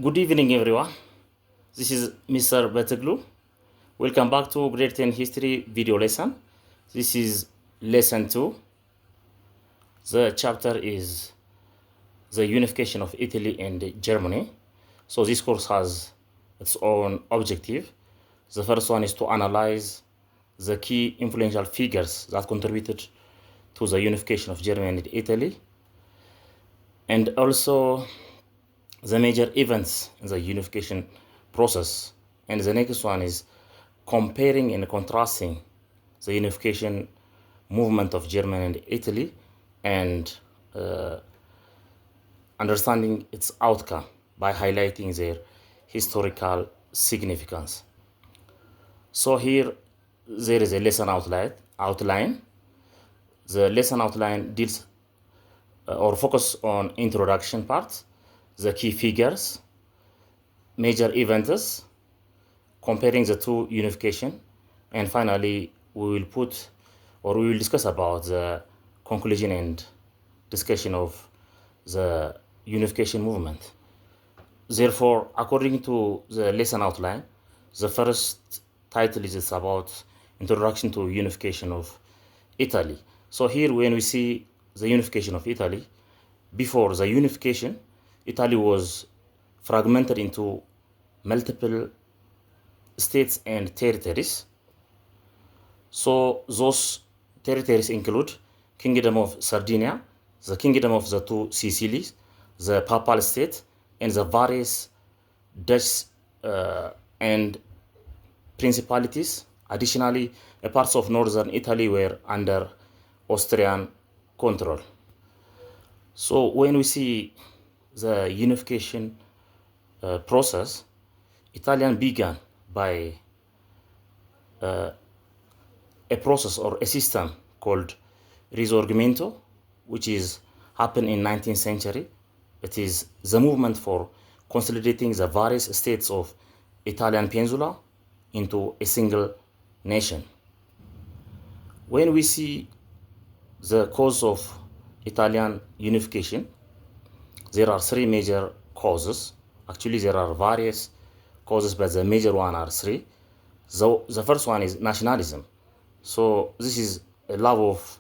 Good evening, everyone. This is Mr. Betaglu. Welcome back to Grade 10 History video lesson. This is lesson 2. The chapter is the unification of Italy and Germany. So this course has its own objective. The first one is to analyze the key influential figures that contributed to the unification of Germany and Italy, and also the major events in the unification process. And the next one is comparing and contrasting the unification movement of Germany and Italy and understanding its outcome by highlighting their historical significance. So here there is a lesson outline. The lesson outline deals or focus on introduction part, the key figures, major events, comparing the two unification, and finally we will discuss about the conclusion and discussion of the unification movement. Therefore, according to the lesson outline, the first title is about introduction to unification of Italy. So here when we see the unification of Italy, before the unification, Italy was fragmented into multiple states and territories. So those territories include Kingdom of Sardinia, the Kingdom of the Two Sicilies, the Papal State, and the various Dutch and principalities. Additionally, parts of northern Italy were under Austrian control. So when we see the unification process, Italian began by a process or a system called Risorgimento, which is happened in 19th century. It is the movement for consolidating the various states of Italian peninsula into a single nation. When we see the cause of Italian unification, there are three major causes. Actually, there are various causes, but the major one are three. The first one is nationalism. So this is a love of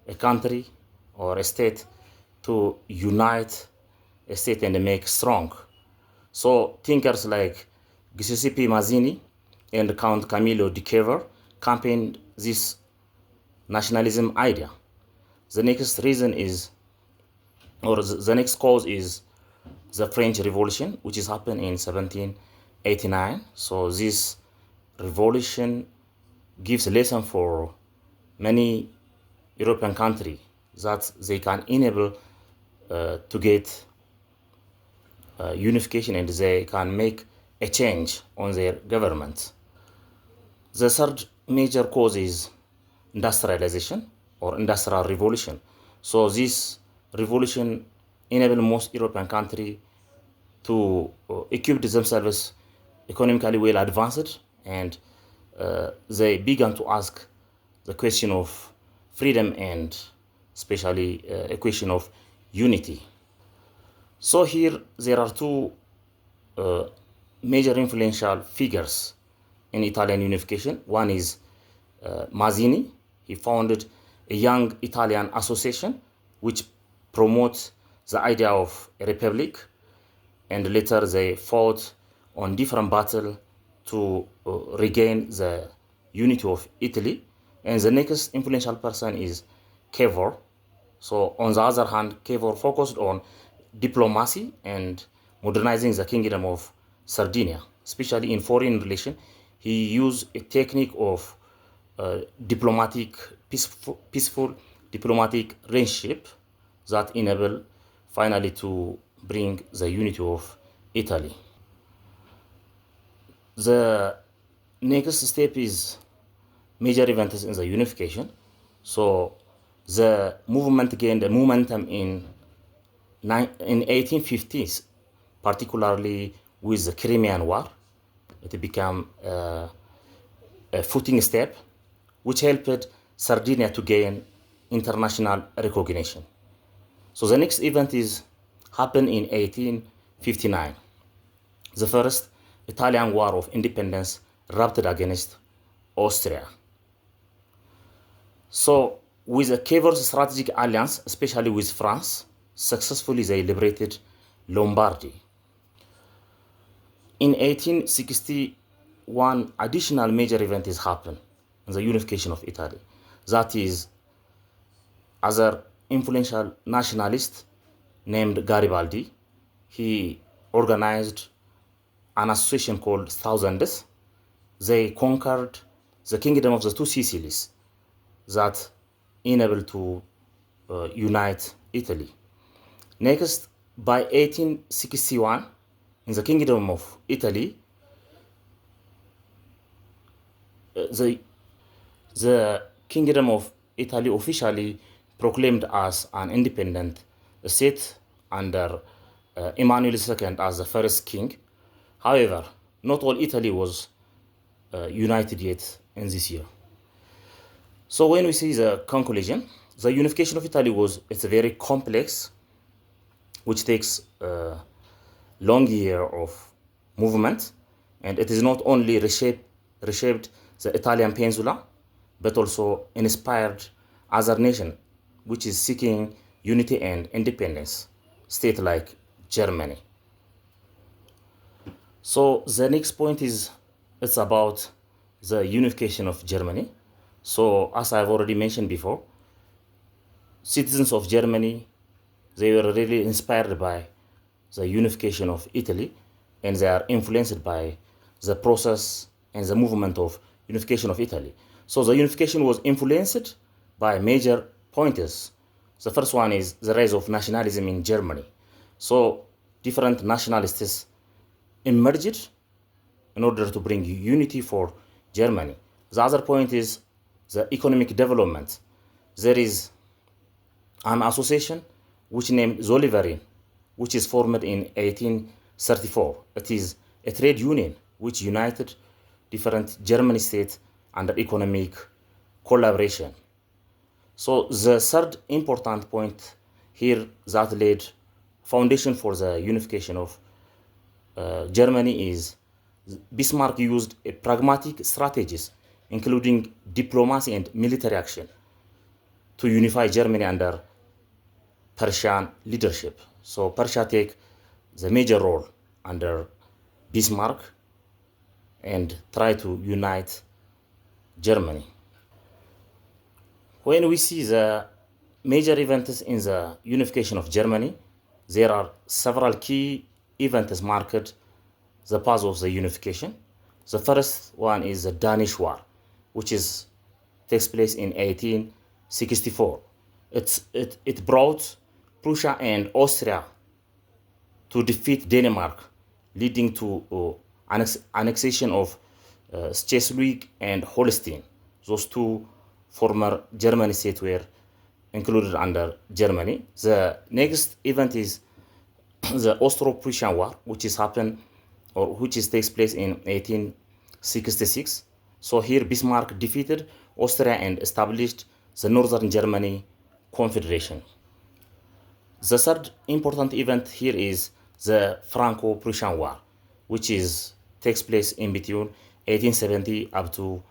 a country or a state to unite a state and make strong. So thinkers like Giuseppe Mazzini and Count Camillo di Cavour campaigned this nationalism idea. The next reason is, or the next cause is the French Revolution, which is happened in 1789. So this revolution gives a lesson for many European countries that they can enable to get unification and they can make a change on their government. The third major cause is industrialization or industrial revolution. So this revolution enabled most European countries to equip themselves economically well advanced, and they began to ask the question of freedom and especially a question of unity. So here there are two major influential figures in Italian unification. One is Mazzini. He founded a young Italian association which promotes the idea of a republic, and later they fought on different battles to regain the unity of Italy. And the next influential person is Cavour. So on the other hand, Cavour focused on diplomacy and modernizing the Kingdom of Sardinia, especially in foreign relations. He used a technique of peaceful diplomatic relationship that enable finally to bring the unity of Italy. The next step is major events in the unification. So the movement gained a momentum in 1850s, particularly with the Crimean War. It became a footing step which helped Sardinia to gain international recognition. So the next event happened in 1859. The first Italian War of Independence erupted against Austria. So, with a clever strategic alliance, especially with France, successfully they liberated Lombardy. In 1861, additional major event is happened, the unification of Italy. That is, other influential nationalist named Garibaldi, he organized an association called Thousands. They conquered the kingdom of the two Sicilies that enabled to unite Italy. Next, by 1861, in the kingdom of Italy, the kingdom of Italy officially proclaimed as an independent state under Emmanuel II as the first king. However, not all Italy was united yet in this year. So when we see the conclusion, the unification of Italy it's very complex, which takes a long year of movement, and it is not only reshaped the Italian peninsula, but also inspired other nations, which is seeking unity and independence, state like Germany. So the next point it's about the unification of Germany. So as I've already mentioned before, citizens of Germany, they were really inspired by the unification of Italy, and they are influenced by the process and the movement of unification of Italy. So the unification was influenced by major pointers. The first one is the rise of nationalism in Germany. So different nationalists emerged in order to bring unity for Germany. The other point is the economic development. There is an association which named Zollverein, which is formed in 1834. It is a trade union which united different German states under economic collaboration. So the third important point here that laid foundation for the unification of Germany is Bismarck used pragmatic strategies, including diplomacy and military action, to unify Germany under Persian leadership. So Persia take the major role under Bismarck and try to unite Germany. When we see the major events in the unification of Germany, there are several key events marked the path of the unification. The first one is the Danish War, which takes place in 1864. It brought Prussia and Austria to defeat Denmark, leading to annexation of Schleswig and Holstein. Those two former German states were included under Germany. The next event is the Austro-Prussian War, which takes place in 1866. So here Bismarck defeated Austria and established the Northern Germany Confederation. The third important event here is the Franco-Prussian War, which takes place in between 1870 up to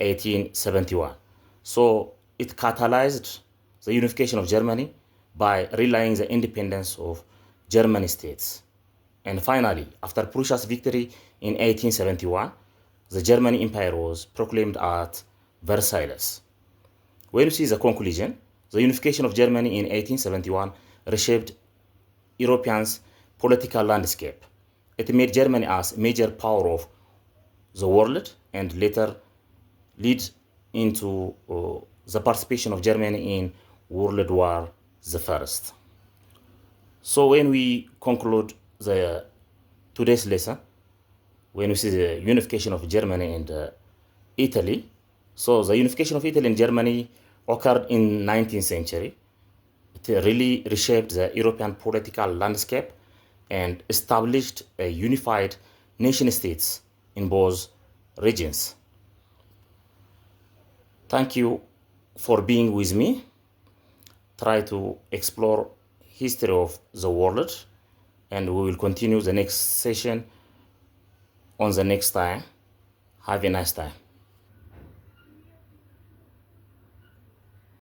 1871. So it catalyzed the unification of Germany by relaying the independence of German states. And finally, after Prussia's victory in 1871, the German Empire was proclaimed at Versailles. When you see the conclusion, the unification of Germany in 1871 reshaped Europeans' political landscape. It made Germany as a major power of the world and later lead into the participation of Germany in World War I. So when we conclude today's lesson, when we see the unification of Germany and Italy, so the unification of Italy and Germany occurred in 19th century. It really reshaped the European political landscape and established a unified nation states in both regions. Thank you for being with me. Try to explore history of the world, and we will continue the next session on the next time. Have a nice time.